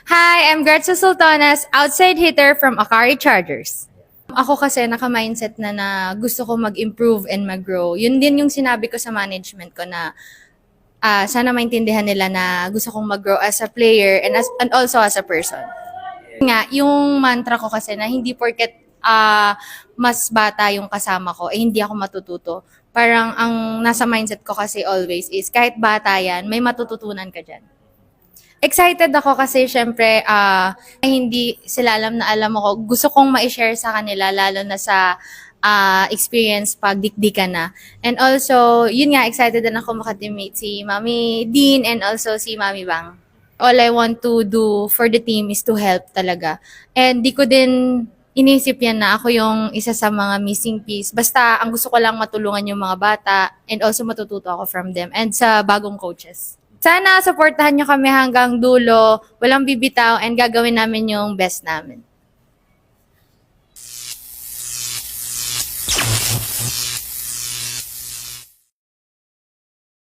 Hi, I'm Gertza Sultanas, outside hitter from Akari Chargers. Ako kasi naka-mindset na gusto ko mag-improve and mag-grow. Yun din yung sinabi ko sa management ko na sana maintindihan nila na gusto kong mag-grow as a player and also as a person. Nga, yung mantra ko kasi na hindi porket mas bata yung kasama ko, hindi ako matututo. Parang ang nasa mindset ko kasi always is kahit bata yan, may matututunan ka dyan. Excited ako kasi syempre hindi sila alam na alam ako. Gusto kong ma-share sa kanila lalo na sa experience pag dikdikan na. And also, yun nga, excited din ako makateammate si Mami Dean and also si Mami Bang. All I want to do for the team is to help talaga. And di ko din inisip yan na ako yung isa sa mga missing piece. Basta ang gusto ko lang matulungan yung mga bata and also matututo ako from them and sa bagong coaches. Sana supportahan nyo kami hanggang dulo, walang bibitaw, and gagawin namin yung best namin.